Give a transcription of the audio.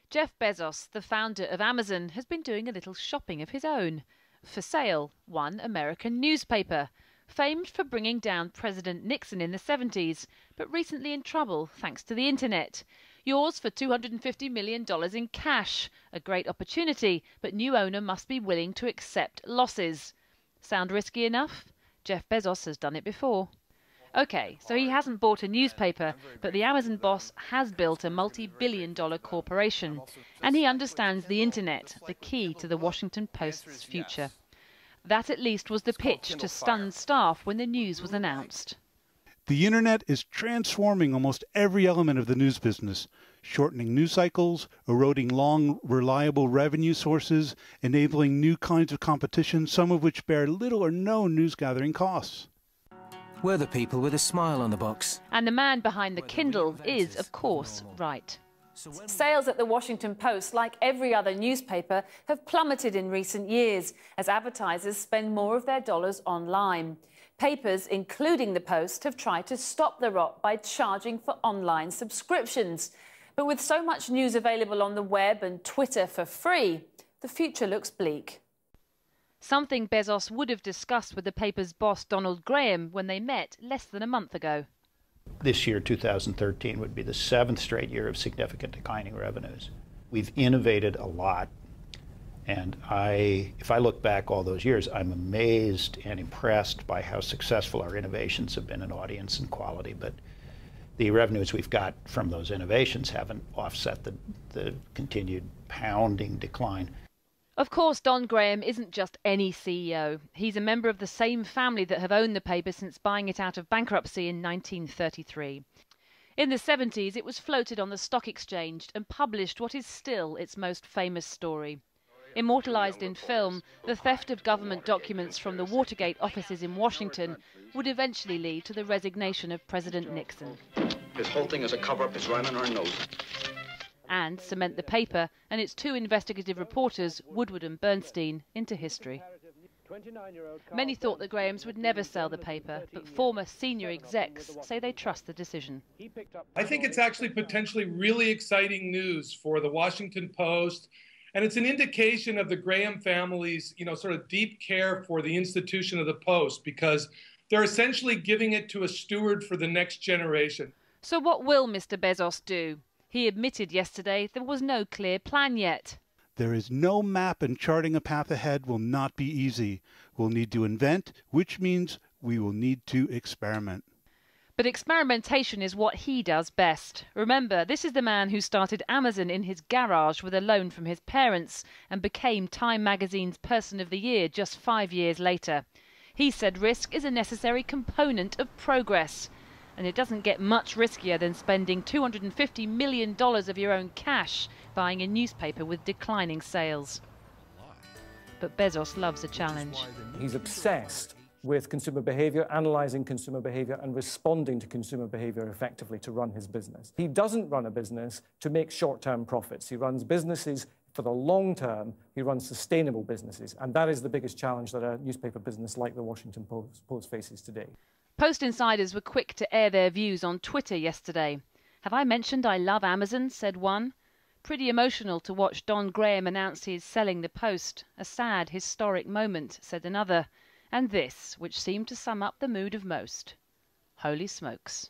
Jeff Bezos, the founder of Amazon, has been doing a little shopping of his own. For sale, one American newspaper, famed for bringing down President Nixon in the 70s, but recently in trouble thanks to the internet. Yours for $250 million in cash. A great opportunity, but new owner must be willing to accept losses. Sound risky enough? Jeff Bezos has done it before. OK, so he hasn't bought a newspaper, but the Amazon boss has built a multi-billion-dollar corporation. And he understands the internet, the key to the Washington Post's future. That at least was the pitch to stunned staff when the news was announced. The internet is transforming almost every element of the news business, shortening news cycles, eroding long, reliable revenue sources, enabling new kinds of competition, some of which bear little or no news gathering costs. We're the people with a smile on the box. And the man behind the Kindle is, of course, right. Sales at the Washington Post, like every other newspaper, have plummeted in recent years as advertisers spend more of their dollars online. Papers, including the Post, have tried to stop the rot by charging for online subscriptions. But with so much news available on the web and Twitter for free, the future looks bleak. Something Bezos would have discussed with the paper's boss, Donald Graham, when they met less than a month ago. This year, 2013, would be the 7th straight year of significant declining revenues. We've innovated a lot, and if I look back all those years, I'm amazed and impressed by how successful our innovations have been in audience and quality, but the revenues we've got from those innovations haven't offset the continued pounding decline. Of course, Don Graham isn't just any CEO. He's a member of the same family that have owned the paper since buying it out of bankruptcy in 1933. In the 70s, it was floated on the stock exchange and published what is still its most famous story. Immortalized in film, the theft of government documents from the Watergate offices in Washington would eventually lead to the resignation of President Nixon. This whole thing is a cover-up. It's right on our nose. And cement the paper and its two investigative reporters, Woodward and Bernstein, into history. Many thought the Grahams would never sell the paper, but former senior execs say they trust the decision. I think it's actually potentially really exciting news for the Washington Post, and it's an indication of the Graham family's, sort of deep care for the institution of the Post, because they're essentially giving it to a steward for the next generation. So what will Mr. Bezos do? He admitted yesterday there was no clear plan yet. There is no map, and charting a path ahead will not be easy. We'll need to invent, which means we will need to experiment. But experimentation is what he does best. Remember, this is the man who started Amazon in his garage with a loan from his parents and became Time magazine's Person of the Year just 5 years later. He said risk is a necessary component of progress. And it doesn't get much riskier than spending $250 million of your own cash buying a newspaper with declining sales. But Bezos loves a challenge. He's obsessed with consumer behavior, analyzing consumer behavior and responding to consumer behavior effectively to run his business. He doesn't run a business to make short-term profits. He runs businesses for the long term. He runs sustainable businesses. And that is the biggest challenge that a newspaper business like the Washington Post faces today. Post insiders were quick to air their views on Twitter yesterday. "Have I mentioned I love Amazon?" said one. "Pretty emotional to watch Don Graham announce he is selling the Post. A sad, historic moment," said another. And this, which seemed to sum up the mood of most. Holy smokes.